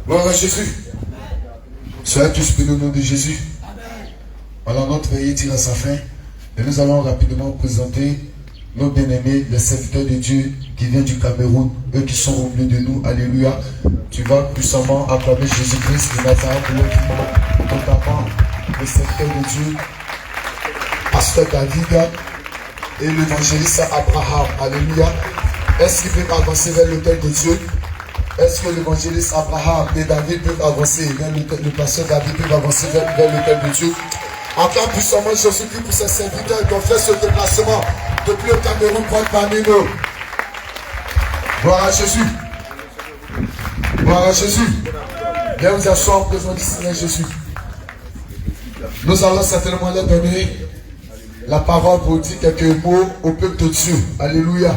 Gloire à Jésus. Soyez tous bénis au nom de Jésus. Alors notre veillée tire à sa fin. Et nous allons rapidement présenter nos bien-aimés, les serviteurs de Dieu qui viennent du Cameroun, eux qui sont au milieu de nous. Alléluia. Tu vas puissamment acclamer Jésus-Christ de Nazareth pour leur notamment le serviteur de Dieu, Pasteur David et l'évangéliste Abraham. Alléluia. Est-ce qu'ils peuvent avancer vers l'autel de Dieu? Est-ce que l'évangéliste Abraham et David peuvent avancer vers le pasteur David peut avancer vers l'autel de Dieu? Acclame puissamment Jésus-Christ pour ses serviteurs qui ont fait ce déplacement depuis le Cameroun pour être parmi nous. Gloire à Jésus. Gloire à Jésus. Viens vous asseoir en présence du Seigneur Jésus. Nous allons certainement leur donner la parole pour dire quelques mots au peuple de Dieu. Alléluia.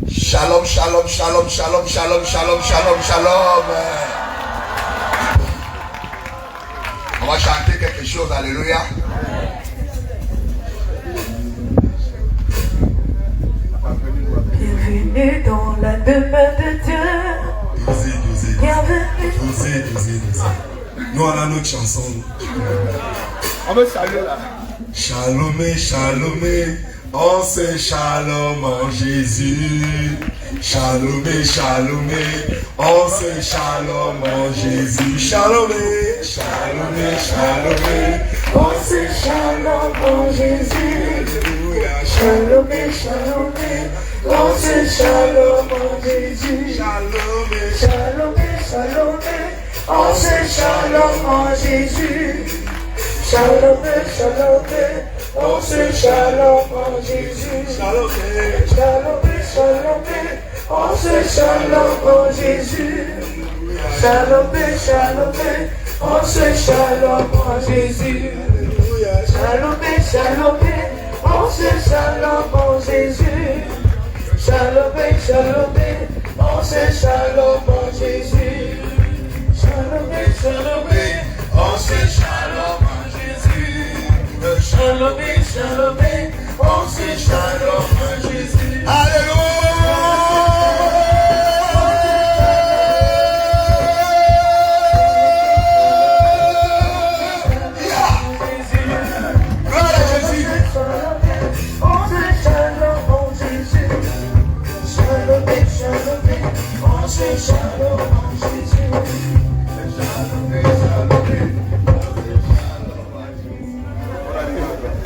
Shalom, shalom, shalom, shalom, shalom, shalom, shalom, shalom. On va chanter quelque chose, alléluia. Bienvenue dans la demeure de Dieu. Bienvenue. Nous, on a notre chanson. On va saluer là. Shalomé, shalomé, on se shalom en Jésus. Shalomé, shalomé, on se shalom en Jésus. Shalomé, shalomé, shalomé, on se shalom en Jésus. Shalomé, shalomé, on se shalom en Jésus. Shalomé, shalomé, shalomé, on se shalom en Jésus. Shalomé, shalomé, on se shalom en Jésus. Shalomé, shalomé, shalomé, on se shalom en Jésus. Shalomé, shalomé, on se shalom en Jésus. Shalomé, shalomé, on se shalom en Jésus. Shalomé, shalomé, on se shalom en Jésus. Shalomé, shalomé, on se shalom en Jésus. Shalomé, shalomé, on se shalom en Jésus. Alléluia.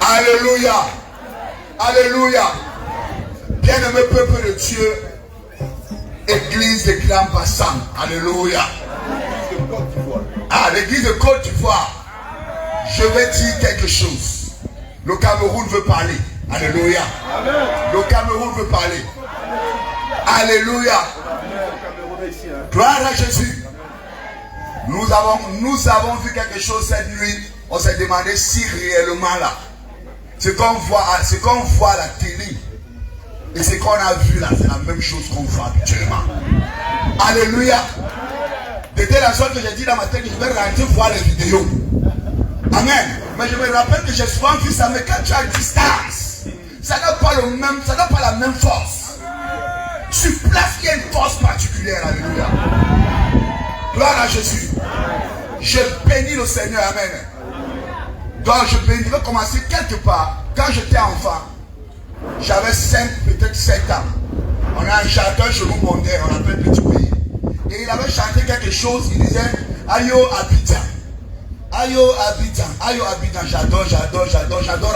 Alléluia. Alléluia. Bien-aimé peuple de Dieu, Église de Grand Bassin. Alléluia. Ah, l'église de Côte d'Ivoire. Je vais dire quelque chose. Le Cameroun veut parler. Alléluia. Le Cameroun veut parler. Alléluia. Gloire à Jésus. Nous avons vu quelque chose cette nuit. On s'est demandé si réellement là, ce qu'on voit à la télé et ce qu'on a vu là, c'est la même chose qu'on voit habituellement. Alléluia. C'était la chose que j'ai dit dans ma tête que je vais rentrer voir les vidéos. Amen. Mais je me rappelle que j'ai souvent vu ça, mais quand tu es à distance, ça n'a pas la même force. Sur place, il y a une force particulière. Alléluia. Gloire à Jésus. Je bénis le Seigneur. Amen. Donc je vais commencer quelque part. Quand j'étais enfant, j'avais 5, peut-être 7 ans. On a un chanteur chez nous, on appelle Petit Pays. Et il avait chanté quelque chose, il disait Ayo Abidjan. Ayo Abidjan, Ayo Abidjan, j'adore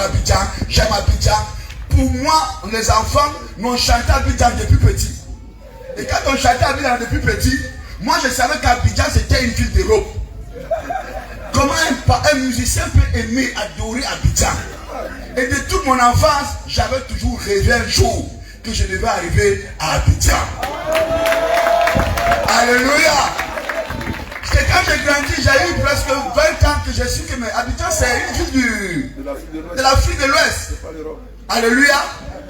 Abidjan, j'aime Abidjan. Pour moi, les enfants, nous chantait Abidjan depuis petit. Et quand on chantait Abidjan depuis petit, moi je savais qu'Abidjan c'était une ville d'Europe. Comment un musicien peut aimer, adorer Abidjan? Et de toute mon enfance, j'avais toujours rêvé un jour que je devais arriver à Abidjan. Alléluia. C'est quand j'ai grandi, j'ai eu presque 20 ans que j'ai su que Abidjan c'est une ville de l'Afrique de l'Ouest. Alléluia.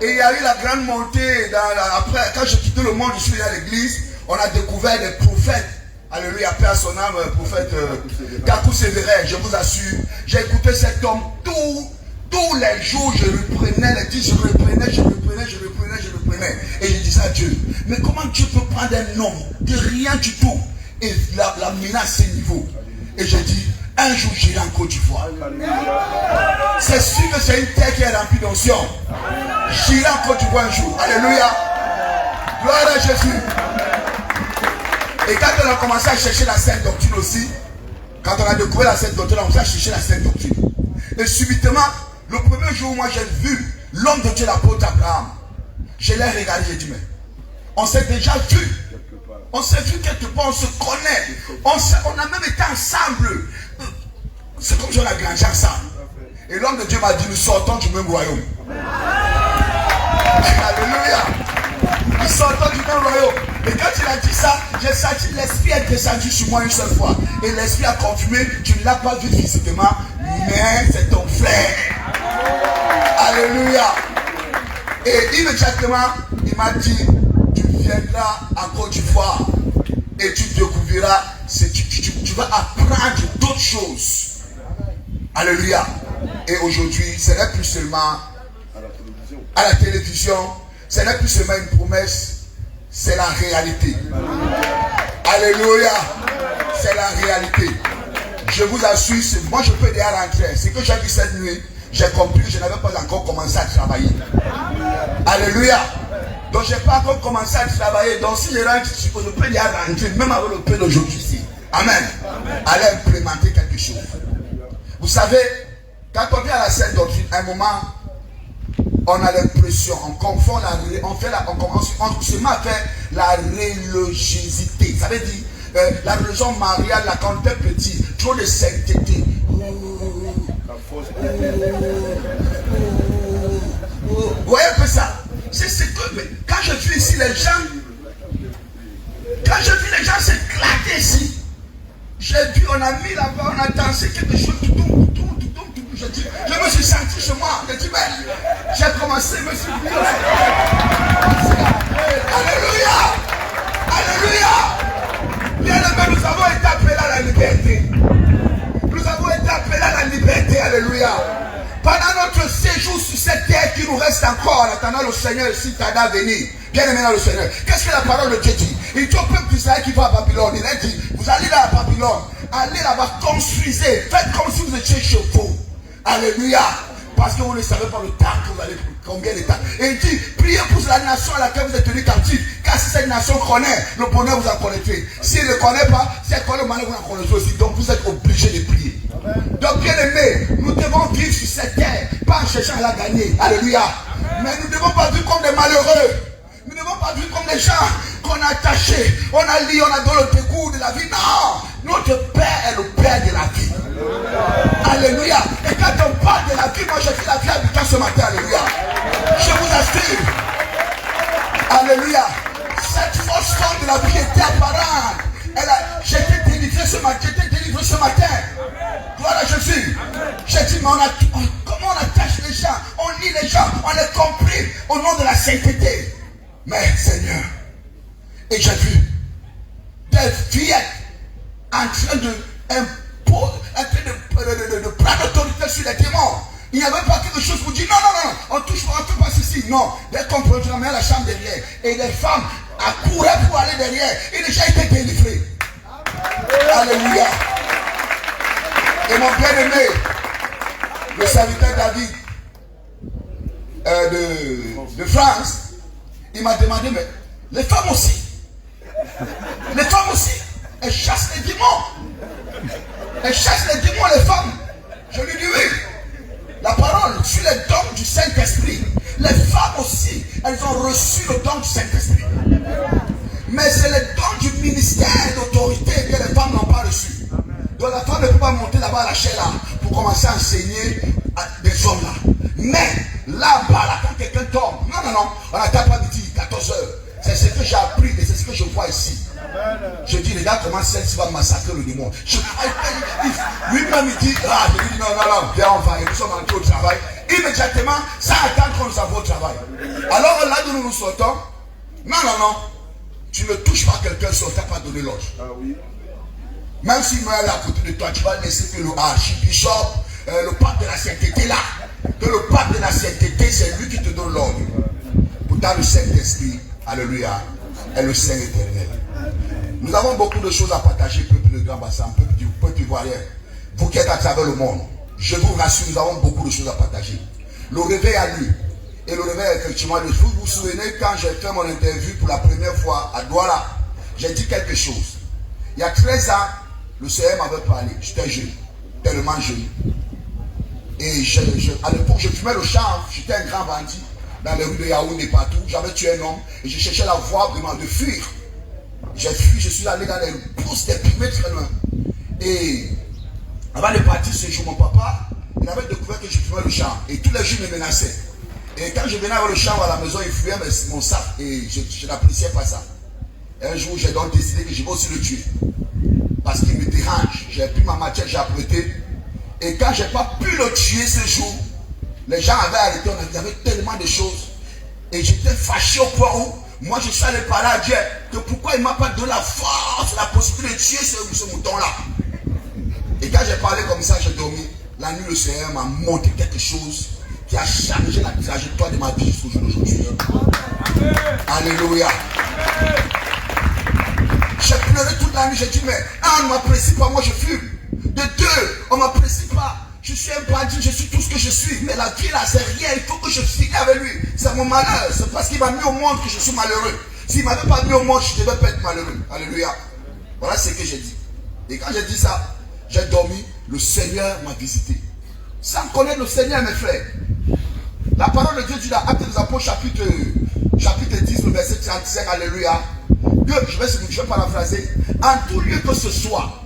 Et il y a eu la grande montée, après quand j'ai quitté le monde, je suis allé à l'église, on a découvert des prophètes Alléluia, paix à son âme, prophète Kakou Sévérin, je vous assure, j'ai écouté cet homme tous les jours, je reprenais les titres, je reprenais. Et je disais à Dieu, mais comment Dieu peut prendre un homme de rien du tout et l'amener à ce niveau? Et je dis, un jour j'irai en Côte d'Ivoire. C'est sûr que c'est une terre qui est remplie d'onction. J'irai en Côte d'Ivoire un jour. Alléluia. Gloire à Jésus. Et quand on a commencé à chercher la Sainte Doctrine aussi, quand on a découvert la Sainte Doctrine, on a commencé à chercher la Sainte Doctrine. Et subitement, le premier jour où moi j'ai vu l'homme de Dieu, l'apôtre Abraham, je l'ai regardé, j'ai dit, mais on s'est déjà vu. On s'est vu quelque part, on se connaît. On a même été ensemble. C'est comme si on a grandi ensemble. Et l'homme de Dieu m'a dit, nous sortons du même royaume. Alléluia. Nous sortons du même royaume. Et quand il a dit ça, j'ai senti l'esprit est descendu sur moi une seule fois. Et l'esprit a confirmé, tu ne l'as pas vu physiquement, mais c'est ton frère. Alléluia. Et immédiatement, il m'a dit, tu viendras en Côte d'Ivoire et tu découvriras, tu vas apprendre d'autres choses. Alléluia. Et aujourd'hui, ce n'est plus seulement à la télévision, ce n'est plus seulement une promesse, c'est la réalité. Alléluia. C'est la réalité. Je vous assure, moi je peux déjà rentrer. Ce que j'ai vu cette nuit, j'ai compris que je n'avais pas encore commencé à travailler. Alléluia. Donc je n'ai pas encore commencé à travailler. Donc si je rentre, je peux déjà rentrer, même avec le peu d'aujourd'hui ici. Amen. Allez implémenter quelque chose. Vous savez, quand on vient à la Sainte Doctrine, à un moment, on a l'impression, on confond on se met à faire la religiosité. Ça veut dire la religion mariale, là, quand on est petit, trop de sainteté. Vous voyez un peu ça? C'est ce que, quand je vis ici les gens, s'éclater ici, j'ai vu, on a mis là-bas, on a dansé quelque chose, je me suis senti chez moi. J'ai dit, mais j'ai commencé, je me suis dit, alléluia, alléluia. Bien aimé, nous avons été appelés à la liberté. Nous avons été appelés à la liberté, alléluia. Pendant notre séjour sur cette terre qui nous reste encore, en attendant le Seigneur ici, tarda à venir. Bien aimé dans le Seigneur. Qu'est-ce que la parole de Dieu dit? Il dit au peuple d'Israël qui va à Babylone. Il a dit, vous allez là à Babylone, allez là-bas, construisez, faites comme si vous étiez chez vous. Alléluia. Parce que vous ne savez pas le temps que vous allez, combien de temps. Et il dit, priez pour la nation à laquelle vous êtes tenus captifs. Car si cette nation connaît, le bonheur vous en connaîtrez. S'il ne connaît pas, si elle connaît le malheur, vous en connaîtrez aussi. Donc vous êtes obligés de prier. Donc bien aimés, nous devons vivre sur cette terre, pas en cherchant à la gagner. Alléluia. Mais nous ne devons pas vivre comme des malheureux. Nous ne devons pas vivre comme des gens qu'on a attachés. On a lié, on a donné le dégoût de la vie. Non. Notre Père est le Père de la vie. Alléluia. Et quand on parle de la vie, moi j'ai fait la vie habitant ce matin. Alléluia. Je vous assure. Alléluia. Cette fausse forme de la vie était apparente. J'étais délivré ce matin. Gloire à Jésus. J'ai dit, mais comment on attache les gens? On lit les gens, on les compris au nom de la sainteté. Mais Seigneur, et j'ai vu des fillettes en train de prendre l'autorité sur les démons. Il n'y avait pas quelque chose pour dire non, on touche pas, on touche pas ceci. Non, dès qu'on prend la chambre derrière, et les femmes accouraient pour aller derrière, et déjà été délivrés. Alléluia. Et mon bien-aimé, le serviteur David de France, il m'a demandé, mais les femmes aussi, elles chassent les démons. Elles chassent les démons, les femmes. Je lui dis oui. La parole sur les dons du Saint-Esprit. Les femmes aussi, elles ont reçu le don du Saint-Esprit. Mais c'est le don du ministère d'autorité que les femmes n'ont pas reçu. Donc la femme ne peut pas monter là-bas à la chaire là pour commencer à enseigner à des hommes là. Mais là-bas, là, quand quelqu'un tombe, non, on n'attend pas midi, 14h. C'est ce que j'ai appris et c'est ce que je vois ici. Je dis, les gars, comment celle-ci va massacrer le démon? Lui-même, il dit, je lui dis, non, viens, on va, et nous sommes entrés au travail. Immédiatement, ça attend qu'on nous envoie au travail. Alors là où nous sortons, non, tu ne touches pas quelqu'un si on ne t'a pas donné l'ordre. Même s'il meurt là à côté de toi, tu vas laisser que le archibishop, le pape de la sainteté là, que le pape de la sainteté, c'est lui qui te donne l'ordre. Pourtant le Saint-Esprit, alléluia, est le Saint éternel. Nous avons beaucoup de choses à partager, peuple de Grand Bassin, peuple ivoirien. Vous qui êtes à travers le monde, je vous rassure, nous avons beaucoup de choses à partager. Le réveil a lieu. Et le réveil, effectivement, vous vous souvenez quand j'ai fait mon interview pour la première fois à Douala, j'ai dit quelque chose. Il y a 13 ans, le Seigneur m'avait parlé. J'étais jeune, tellement jeune. Et à l'époque, je fumais le champ. J'étais un grand bandit dans les rues de Yaoundé partout. J'avais tué un homme et je cherchais la voie vraiment de fuir. J'ai fui, je suis allé dans les pousses déprimées très loin. Et avant de partir ce jour, mon papa, il avait découvert que je fumais le champ. Et tous les jours, il me menaçait. Et quand je venais avec le champ à la maison, il fouillait mon sac et je n'appréciais pas ça. Et un jour, j'ai donc décidé que je vais aussi le tuer. Parce qu'il me dérange. J'ai pris ma matière, j'ai apprêté. Et quand je n'ai pas pu le tuer ce jour, les gens avaient arrêté, il y avait tellement de choses. Et j'étais fâché au point où, moi je suis allé parler à Dieu, que pourquoi il ne m'a pas donné la force, la possibilité de tuer ce mouton-là. Et quand j'ai parlé comme ça, j'ai dormi. La nuit, le Seigneur m'a montré quelque chose qui a changé la trajectoire de ma vie jusqu'au jour d'aujourd'hui. Alléluia. J'ai pleuré toute la nuit, j'ai dit, mais un, on ne m'apprécie pas, moi je fume. De deux, on ne m'apprécie pas. Je suis un bandit, je suis tout ce que je suis. Mais la vie là, c'est rien, il faut que je finis avec lui. C'est mon malheur, c'est parce qu'il m'a mis au monde que je suis malheureux. S'il ne m'avait pas mis au monde, je ne devais pas être malheureux. Alléluia. Voilà ce que j'ai dit. Et quand j'ai dit ça, j'ai dormi, le Seigneur m'a visité. Sans connaître le Seigneur, mes frères. La parole de Dieu dit dans Actes des Apôtres, chapitre 10, le verset 35, alléluia. Que, je vais paraphraser. En tout lieu que ce soit,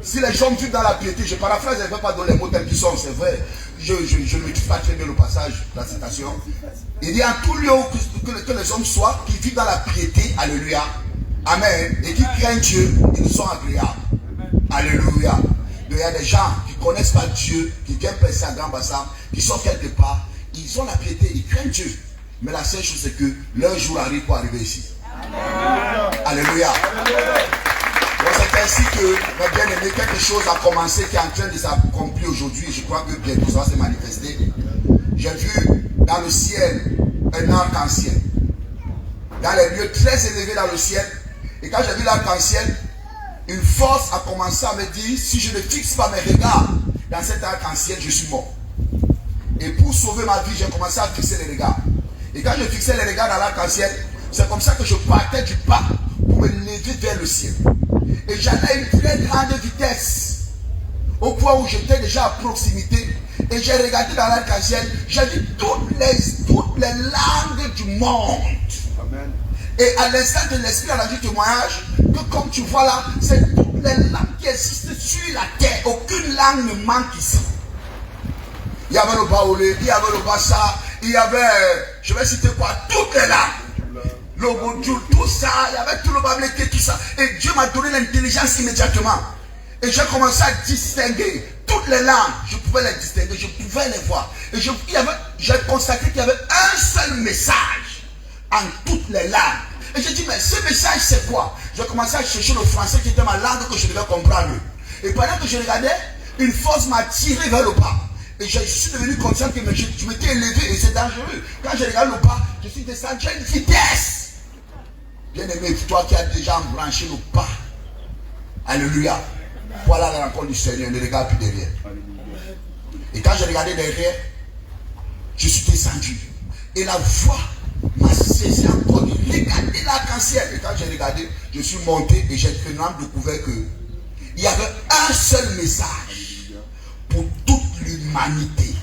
si les gens vivent dans la piété, je paraphrase, je ne vais pas donner les mots tels qu'ils sont, c'est vrai. Je ne maîtrise pas très bien le passage, la citation. Il dit en tout lieu que les hommes soient, qui vivent dans la piété, alléluia. Amen. Et qui craignent Dieu, ils nous sont agréables. Alléluia. Il y a des gens qui ne connaissent pas Dieu, qui viennent passer à Grand Bassin, qui sont quelque part, ils ont la piété, ils craignent Dieu. Mais la seule chose, c'est que leur jour arrive pour arriver ici. Alléluia. Donc c'est ainsi que, mes bien-aimés, quelque chose a commencé qui est en train de s'accomplir aujourd'hui. Je crois que bientôt ça va se manifester. J'ai vu dans le ciel un arc-en-ciel. Dans les lieux très élevés dans le ciel. Et quand j'ai vu l'arc-en-ciel, une force a commencé à me dire, si je ne fixe pas mes regards dans cet arc-en-ciel, je suis mort. Et pour sauver ma vie, j'ai commencé à fixer les regards. Et quand je fixais les regards dans l'arc-en-ciel, c'est comme ça que je partais du pas pour me lever vers le ciel. Et j'allais à une très grande vitesse, au point où j'étais déjà à proximité. Et j'ai regardé dans l'arc-en-ciel, j'ai vu toutes les langues du monde. Amen. Et à l'instant de l'esprit, à la du témoignage, que comme tu vois là, c'est toutes les langues qui existent sur la terre. Aucune langue ne manque ici. Il y avait le baoulé, il y avait le bassa, il y avait, je vais citer quoi, toutes les langues. Le bonjour, tout ça, il y avait tout le bablété, tout ça. Et Dieu m'a donné l'intelligence immédiatement. Et j'ai commencé à distinguer toutes les langues. Je pouvais les distinguer, je pouvais les voir. Et j'ai constaté qu'il y avait un seul message en toutes les langues. Et j'ai dit, mais ce message c'est quoi? J'ai commencé à chercher le français qui était ma langue que je devais comprendre. Et pendant que je regardais, une force m'a tiré vers le bas. Et je suis devenu conscient que je m'étais élevé et c'est dangereux. Quand je regarde le bas, je suis descendu à une vitesse. Bien aimé, toi qui as déjà embranché le pas. Alléluia. Voilà la rencontre du Seigneur, ne regarde plus derrière. Et quand j'ai regardé derrière, je suis descendu. Et la voix m'a saisi encore de regarder l'arc-en-ciel. Et quand j'ai regardé, je suis monté et j'ai finalement découvert que il y avait un seul message pour toute l'humanité.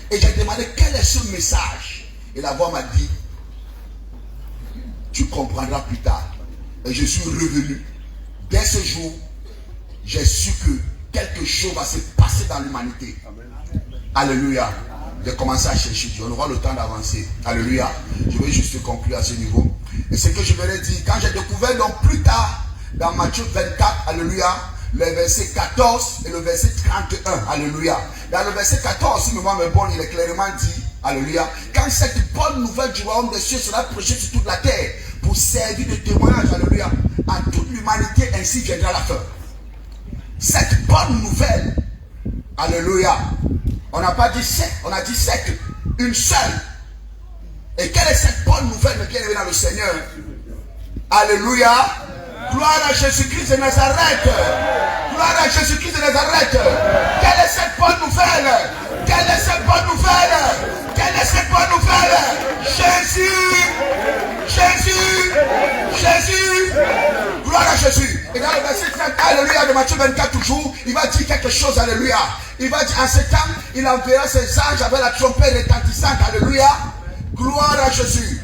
Et j'ai demandé quel est ce message. Et la voix m'a dit, tu comprendras plus tard. Et je suis revenu. Dès ce jour, j'ai su que quelque chose va se passer dans l'humanité. Alléluia. J'ai commencé à chercher Dieu. On aura le temps d'avancer. Alléluia. Je vais juste conclure à ce niveau. Et ce que je voulais dire, quand j'ai découvert donc plus tard, dans Matthieu 24, alléluia, le verset 14 et le verset 31, alléluia. Dans le verset 14, si mémoire me bonne, il est clairement dit, alléluia, quand cette bonne nouvelle du royaume des cieux sera prêchée sur toute la terre, pour servir de témoignage, alléluia, à toute l'humanité, ainsi viendra la fin. bonne nouvelle. Alléluia. On n'a pas dit sept, on a dit sept, une seule. Et quelle est cette bonne nouvelle, mes bien-aimés dans le Seigneur? Alléluia. Gloire à Jésus-Christ de Nazareth. Gloire à Jésus-Christ de Nazareth. Quelle est cette bonne nouvelle? Quelle est cette bonne nouvelle? Quelle est cette bonne nouvelle? Jésus. Jésus. Jésus. Gloire à Jésus. Et dans le verset 30, alléluia, de Matthieu 24 toujours, il va dire quelque chose, alléluia. Il va dire, en ce temps, il enverra ses anges avec la trompette retentissante, alléluia. Gloire à Jésus.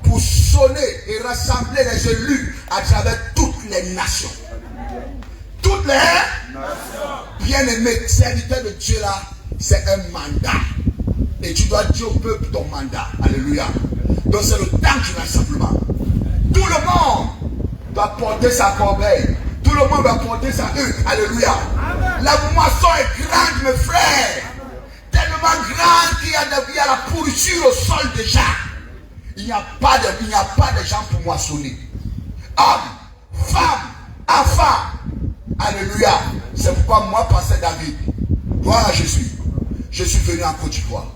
Pour sonner et rassembler les élus à travers toutes les nations. Toutes les nations. Bien-aimés, serviteur de Dieu là, c'est un mandat. Et tu dois dire au peuple ton mandat. Alléluia. Donc c'est le temps du rassemblement. Tout le monde doit porter sa corbeille. Tout le monde doit porter sa hutte. Alléluia. La moisson est grande, mes frères. Tellement grande qu'il y a la pourriture au sol déjà. Il n'y a pas de gens pour moissonner. Hommes, femmes, enfants. Alléluia. C'est pourquoi moi, pasteur David, gloire à Jésus, je suis venu en Côte d'Ivoire.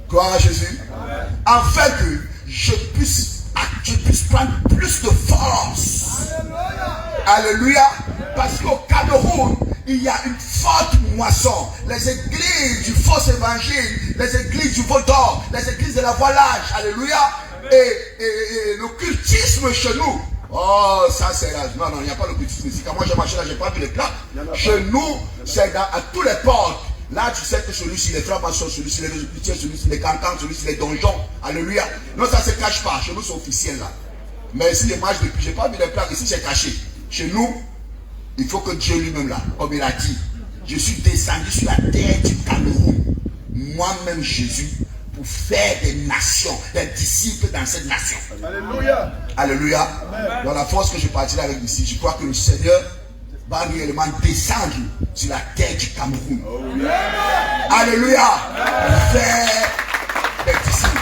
Gloire à Jésus. Afin que je puisse prendre plus de force. Alléluia. Parce qu'au Cameroun, il y a une forte moisson. Les églises du faux évangile, les églises du veau d'or, les églises de la voilage. Alléluia. Et le cultisme chez nous. Oh, ça c'est là. Non, il n'y a pas de cultisme ici. Quand moi j'ai marché là, j'ai pas vu les plats. Chez nous, c'est à tous les portes. Là, tu sais que celui-ci, les francs-maçons, celui-ci, les résultats, celui-ci, les cantons, celui-ci, les donjons. Alléluia. Non, ça ne se cache pas. Chez nous, c'est officiel là. Mais ici, les matchs depuis, j'ai pas vu les plats. Ici, c'est caché. Chez nous, il faut que Dieu lui-même là, comme il a dit, je suis descendu sur la terre du Cameroun, moi-même Jésus, pour faire des nations, des disciples dans cette nation. Alléluia. Alléluia. Dans la force que je partirai avec ici, je crois que le Seigneur va réellement descendre sur la terre du Cameroun. Alléluia. Pour faire des disciples.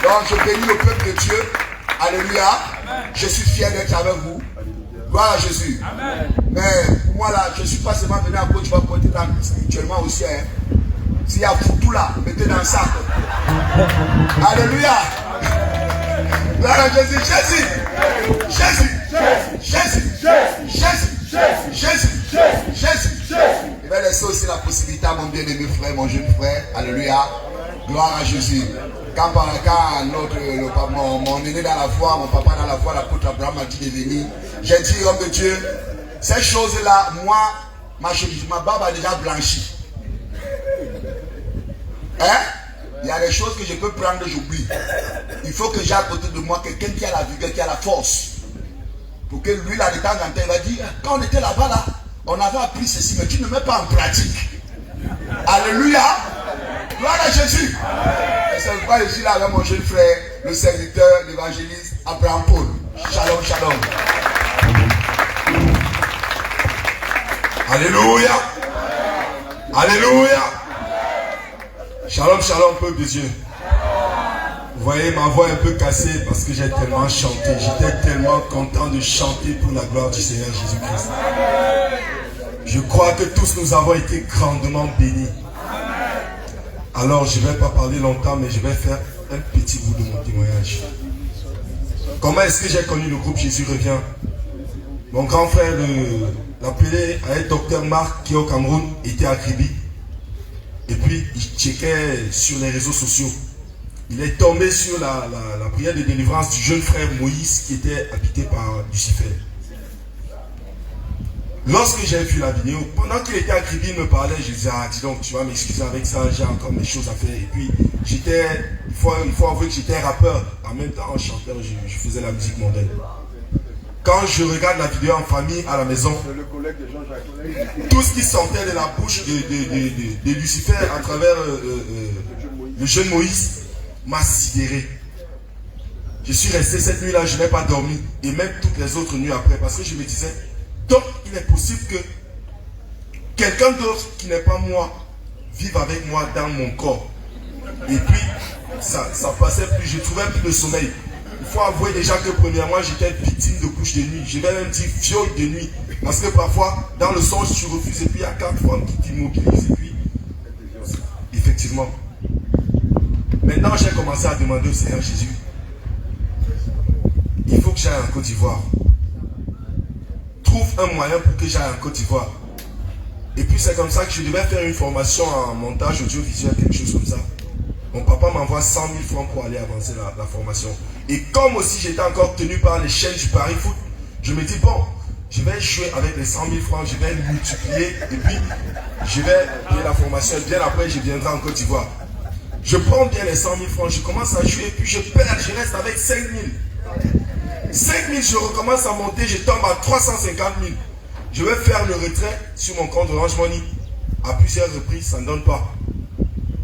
Donc je bénis le peuple de Dieu. Alléluia. Je suis fier d'être avec vous. Gloire à Jésus. Amen. Mais pour moi là, je ne suis pas seulement venu à Côte d'Ivoire pour être dans spirituellement aussi. Hein. S'il y a foutu là, mettez dans le sac. Alléluia. Gloire à Jésus. Jésus. Jésus. Jésus. Jésus. Jésus. Jésus. Je vais laisser aussi la possibilité à mon bien-aimé frère, mon jeune frère. Alléluia. Gloire à Jésus. Quand mon aîné dans la foi, mon papa dans la foi, l'apôtre Abraham m'a dit de venir. J'ai dit, homme de Dieu, ces choses-là, moi, ma barbe a déjà blanchi. Hein? Il y a des choses que je peux prendre et j'oublie. Il faut que j'ai à côté de moi quelqu'un qui a la vigueur, qui a la force. Pour que lui, là, de temps en temps, il va dire, quand on était là-bas, là, on avait appris ceci, mais tu ne mets pas en pratique. Alléluia. Gloire à Jésus. Et c'est pourquoi je suis là avec mon jeune frère, le serviteur, l'évangéliste Abraham Paul. Shalom, shalom. Alléluia. Alléluia. Shalom, shalom, peuple de Dieu. Vous voyez ma voix un peu cassée parce que j'ai tellement chanté. J'étais tellement content de chanter pour la gloire du Seigneur Jésus-Christ. Je crois que tous nous avons été grandement bénis. Alors je ne vais pas parler longtemps, mais je vais faire un petit bout de mon témoignage. Comment est-ce que j'ai connu le groupe Jésus revient? Mon grand frère, l'appelé à être docteur Marc, qui est au Cameroun, était à Kribi. Et puis il checkait sur les réseaux sociaux. Il est tombé sur la prière de délivrance du jeune frère Moïse qui était habité par Lucifer. Lorsque j'ai vu la vidéo, pendant qu'il était à Kribi, il me parlait, je disais, ah dis donc, tu vas m'excuser avec ça, j'ai encore mes choses à faire. Et puis, il faut avouer que j'étais rappeur, en même temps chanteur, je faisais la musique mondaine. Quand je regarde la vidéo en famille, à la maison, tout ce qui sortait de la bouche de Lucifer à travers le jeune Moïse m'a sidéré. Je suis resté cette nuit-là, je n'ai pas dormi, et même toutes les autres nuits après, parce que je me disais, donc, il est possible que quelqu'un d'autre qui n'est pas moi vive avec moi dans mon corps. Et puis, ça passait plus, je ne trouvais plus de sommeil. Il faut avouer déjà que premièrement, j'étais victime de couches de nuit. Je vais même dire viol de nuit. Parce que parfois, dans le songe, tu refuses et puis il y a 4 femmes qui t'immobilisent et puis, effectivement. Maintenant, j'ai commencé à demander au Seigneur Jésus, il faut que j'aille en Côte d'Ivoire. Trouve un moyen pour que j'aille en Côte d'Ivoire. Et puis c'est comme ça que je devais faire une formation en montage audiovisuel, quelque chose comme ça. Mon papa m'envoie 100 000 francs pour aller avancer la formation. Et comme aussi j'étais encore tenu par les chaînes du Paris Foot, je me dis bon, je vais jouer avec les 100 000 francs, je vais multiplier et puis je vais payer la formation. Et bien après, je viendrai en Côte d'Ivoire. Je prends bien les 100 000 francs, je commence à jouer, puis je perds, je reste avec 5 000. 5 000, je recommence à monter, je tombe à 350 000. Je vais faire le retrait sur mon compte Orange Money. À plusieurs reprises, ça ne donne pas.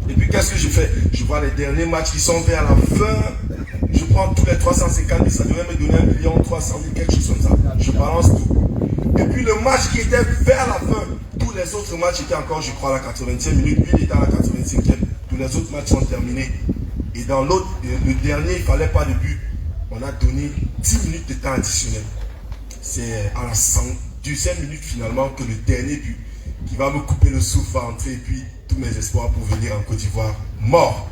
Et puis qu'est-ce que je fais? Je vois les derniers matchs qui sont vers la fin. Je prends tous les 350 000, ça devrait me donner 1 300 000, quelque chose comme ça. Je balance tout. Et puis le match qui était vers la fin, tous les autres matchs étaient encore, je crois, à la 80e minute. Lui, il était à la 85e. Tous les autres matchs sont terminés. Et dans l'autre, le dernier, il ne fallait pas de but. On a donné 10 minutes de temps additionnel. C'est à la 102e minute finalement que le dernier but qui va me couper le souffle va entrer et puis tous mes espoirs pour venir en Côte d'Ivoire, mort.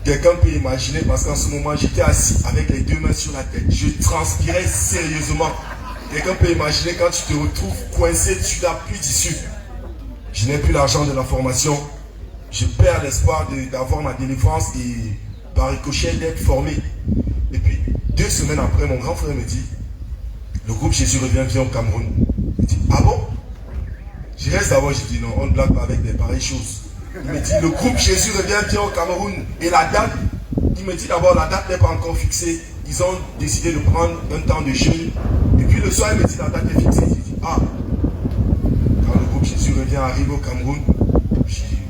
Quelqu'un peut imaginer, parce qu'en ce moment j'étais assis avec les 2 mains sur la tête, je transpirais sérieusement. Quelqu'un peut imaginer quand tu te retrouves coincé, tu n'as plus d'issue. Je n'ai plus l'argent de la formation, je perds l'espoir d'avoir ma délivrance et par ricochet d'être formé. Et puis 2 semaines après, mon grand frère me dit, le groupe Jésus revient, vient au Cameroun. Il dit, ah bon? Je reste d'abord, je dis non, on ne blague pas avec des pareilles choses. Il me dit, le groupe Jésus revient, vient au Cameroun. Et la date, il me dit d'abord, la date n'est pas encore fixée. Ils ont décidé de prendre un temps de jeûne. Et puis le soir, il me dit, la date est fixée. Il dit, ah, quand le groupe Jésus revient, arrive au Cameroun,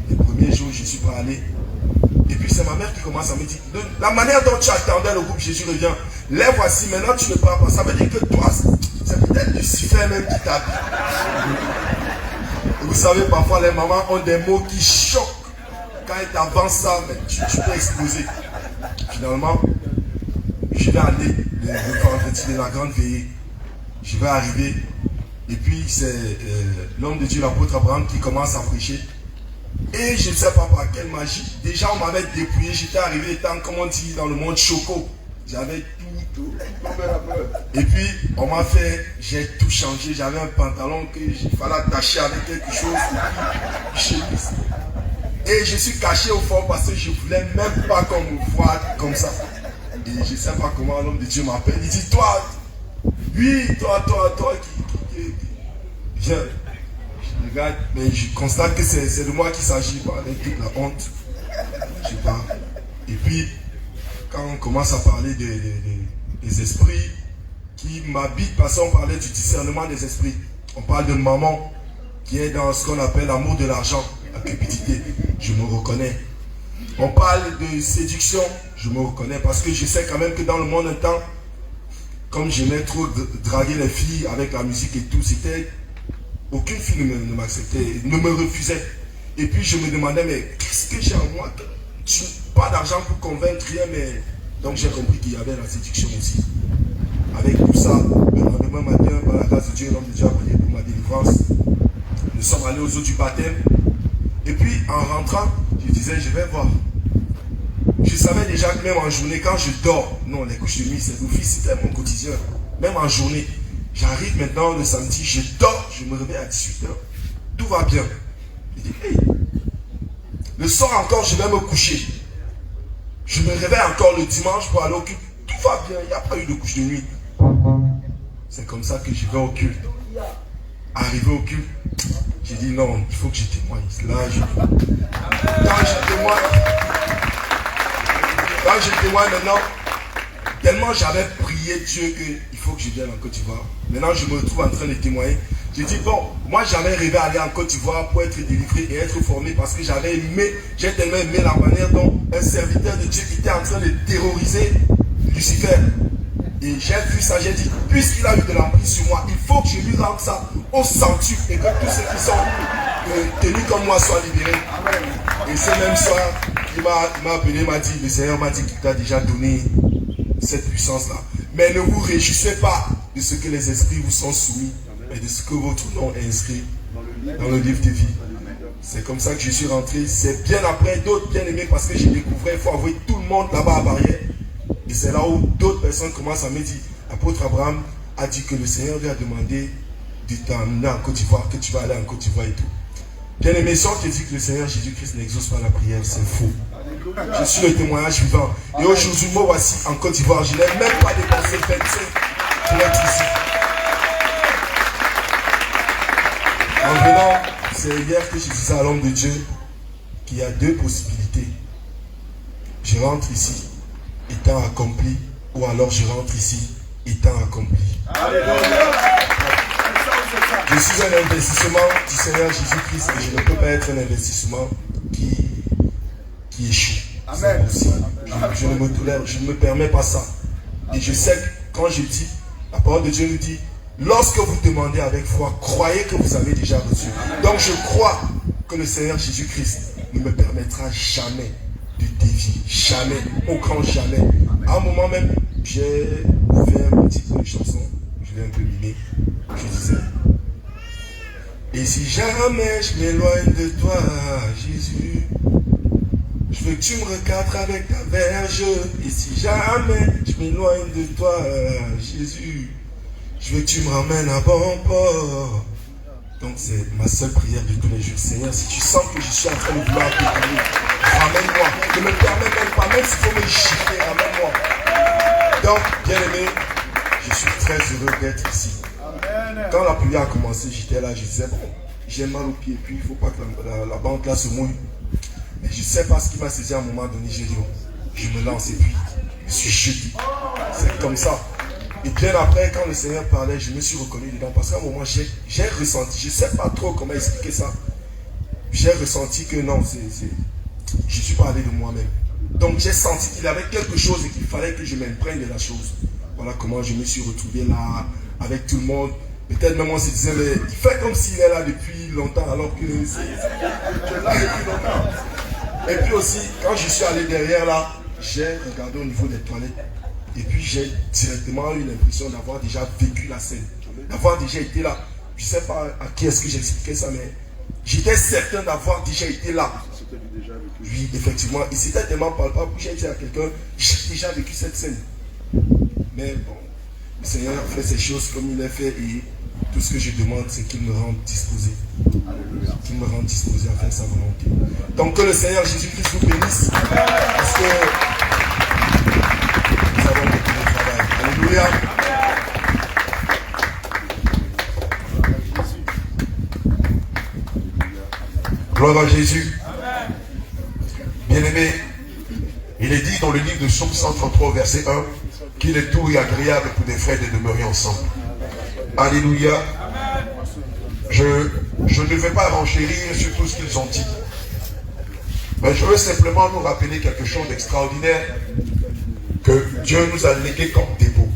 les premiers jours, je ne suis pas allé. Et puis c'est ma mère qui commence à me dire, la manière dont tu attendais le groupe Jésus revient, les voici, maintenant tu ne pars pas. Ça veut dire que toi, c'est peut-être Lucifer même qui t'habille. Et vous savez, parfois les mamans ont des mots qui choquent. Quand elles t'avancent ça, mais tu peux exploser. Finalement, je vais aller le vendredi de la grande veillée. Je vais arriver. Et puis c'est l'homme de Dieu, l'apôtre Abraham, qui commence à prêcher. Et je ne sais pas par quelle magie, déjà on m'avait dépouillé, j'étais arrivé étant, comme on dit dans le monde, choco. J'avais tout. Et puis on m'a fait, j'ai tout changé, j'avais un pantalon que il fallait attacher avec quelque chose. Et je suis caché au fond parce que je ne voulais même pas qu'on me voie comme ça. Et je ne sais pas comment l'homme de Dieu m'appelle. Il dit, toi, qui viens. Mais je constate que c'est de moi qu'il s'agit, avec toute la honte. Je sais pas. Et puis, quand on commence à parler des esprits qui m'habitent, parce qu'on parlait du discernement des esprits. On parle de maman qui est dans ce qu'on appelle l'amour de l'argent, la cupidité. Je me reconnais. On parle de séduction, je me reconnais parce que je sais quand même que dans le monde un temps, comme j'aimais trop draguer les filles avec la musique et tout, c'était... Aucune fille ne m'acceptait, ne me refusait. Et puis je me demandais, mais qu'est-ce que j'ai en moi? Pas d'argent pour convaincre, rien, mais... Donc j'ai compris qu'il y avait la séduction aussi. Avec tout ça, le lendemain matin, par la grâce de Dieu, l'homme de Dieu a prié pour ma délivrance. Nous sommes allés aux eaux du baptême. Et puis en rentrant, je disais, je vais voir. Je savais déjà que même en journée, quand je dors, non, les couches de nuit, c'est d'office, c'était mon quotidien. Même en journée. J'arrive maintenant le samedi, je dors, je me réveille à 18h. Tout va bien. Je dis, hey, le soir encore, je vais me coucher. Je me réveille encore le dimanche pour aller au culte. Tout va bien, il n'y a pas eu de couche de nuit. C'est comme ça que je vais au culte. Arrivé au culte, j'ai dit non, il faut que je témoigne. Là, quand je témoigne maintenant, tellement j'avais prié Dieu qu'il faut que je vienne en Côte d'Ivoire. Maintenant, je me retrouve en train de témoigner. J'ai dit, bon, moi j'avais rêvé aller en Côte d'Ivoire pour être délivré et être formé parce que j'ai tellement aimé la manière dont un serviteur de Dieu était en train de terroriser Lucifer. Et j'ai vu ça, j'ai dit, puisqu'il a eu de l'emprise sur moi, il faut que je lui rende ça au centuple et que tous ceux qui sont tenus comme moi soient libérés. Et ce même soir, il m'a appelé, il m'a dit, le Seigneur m'a dit qu'il t'a déjà donné cette puissance-là. Mais ne vous réjouissez pas de ce que les esprits vous sont soumis, mais de ce que votre nom est inscrit dans le livre de vie. C'est comme ça que je suis rentré. C'est bien après d'autres bien-aimés parce que j'ai découvert, il faut envoyer tout le monde là-bas à Barrière. Et c'est là où d'autres personnes commencent à me dire, l'apôtre Abraham a dit que le Seigneur lui a demandé de t'emmener en Côte d'Ivoire, que tu vas aller en Côte d'Ivoire et tout. Bien-aimé, si on te dit que le Seigneur Jésus-Christ n'exauce pas la prière, c'est faux. Je suis le témoignage vivant. Et aujourd'hui, moi voici en Côte d'Ivoire. Je n'ai même pas dépensé 25 pour être ici. En venant, c'est hier que je disais à l'homme de Dieu qu'il y a deux possibilités. Je rentre ici étant accompli, ou alors je rentre ici étant accompli. Je suis un investissement du Seigneur Jésus-Christ et je ne peux pas être un investissement qui échoue. Amen. Je ne me permets pas ça. Et je sais que quand je dis, la parole de Dieu nous dit, lorsque vous demandez avec foi, croyez que vous avez déjà reçu. Donc je crois que le Seigneur Jésus-Christ ne me permettra jamais de dévier. Jamais. Au grand jamais. À un moment même, j'ai fait un petit peu de chanson. Je vais un peu mimer. Je disais, et si jamais je m'éloigne de toi, Jésus, je veux que tu me recadres avec ta verge. Et si jamais je m'éloigne de toi, Jésus, je veux que tu me ramènes à bon port. Donc c'est ma seule prière de tous les jours. Seigneur, si tu sens que je suis en train de vouloir te donner, ramène-moi. Ne me permets même pas, même s'il faut me gifler, ramène-moi. Donc, bien aimé, je suis très heureux d'être ici. Quand la prière a commencé, j'étais là, je disais, bon, j'ai mal au pied, et puis il ne faut pas que la banque là se mouille. Mais je ne sais pas ce qui m'a saisi à un moment donné, j'ai dit, je me lance et puis je suis jeté. C'est comme ça. Et bien après, quand le Seigneur parlait, je me suis reconnu dedans. Parce qu'à un moment, j'ai ressenti, je ne sais pas trop comment expliquer ça. J'ai ressenti que non, je suis parlé de moi-même. Donc j'ai senti qu'il y avait quelque chose et qu'il fallait que je m'imprègne de la chose. Voilà comment je me suis retrouvé là, avec tout le monde. Peut-être même on se disait, mais il fait comme s'il est là depuis longtemps, alors que c'est là depuis longtemps. Et puis aussi, quand je suis allé derrière là, j'ai regardé au niveau des toilettes. Et puis j'ai directement eu l'impression d'avoir déjà vécu la scène. D'avoir déjà été là. Je ne sais pas à qui est-ce que j'expliquais ça, mais j'étais certain d'avoir déjà été là. Oui, effectivement. Et c'était tellement palpable que j'ai dit à quelqu'un, j'ai déjà vécu cette scène. Mais bon, le Seigneur fait ces choses comme il les fait et tout ce que je demande, c'est qu'il me rende disposé. Qu'il me rende disposé à faire sa volonté. Donc que le Seigneur Jésus-Christ vous bénisse. Parce que nous avons beaucoup de travail. Alléluia. Gloire à Jésus. Bien-aimé, il est dit dans le livre de Psaume 133, verset 1, qu'il est doux et agréable pour des frères de demeurer ensemble. Alléluia. Je ne vais pas renchérir sur tout ce qu'ils ont dit. Mais je veux simplement nous rappeler quelque chose d'extraordinaire que Dieu nous a légué comme dépôt.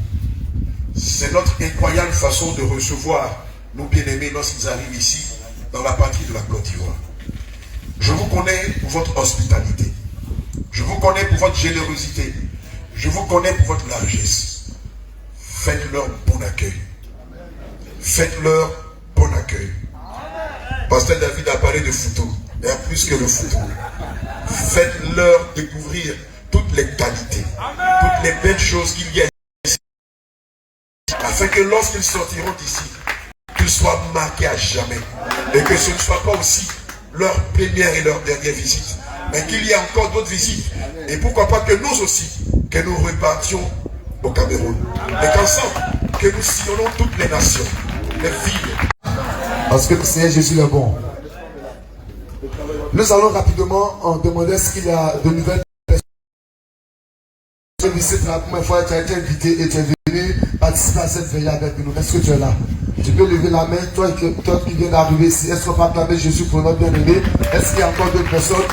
C'est notre incroyable façon de recevoir nos bien-aimés lorsqu'ils arrivent ici, dans la patrie de la Côte d'Ivoire. Je vous connais pour votre hospitalité. Je vous connais pour votre générosité. Je vous connais pour votre largesse. Faites-leur bon accueil. Faites-leur bon accueil. Pasteur David a parlé de photos. Il y a plus que le photo. Faites-leur découvrir toutes les qualités, toutes les belles choses qu'il y a ici. Afin que lorsqu'ils sortiront d'ici, qu'ils soient marqués à jamais. Et que ce ne soit pas aussi leur première et leur dernière visite. Mais qu'il y ait encore d'autres visites. Et pourquoi pas que nous aussi, que nous repartions au Cameroun. Et qu'ensemble, que nous sillonnons toutes les nations, les villes. Parce que le Seigneur Jésus est bon. Nous allons rapidement en demander ce qu'il y a de nouvelles personnes. C'est la première fois que tu as été invité et tu es venu participer à cette veille avec nous. Est-ce que tu es là? Tu peux lever la main, toi qui viens d'arriver ici. Est-ce qu'on peut acclamer Jésus pour notre bien-aimé? Est-ce qu'il y a encore d'autres personnes?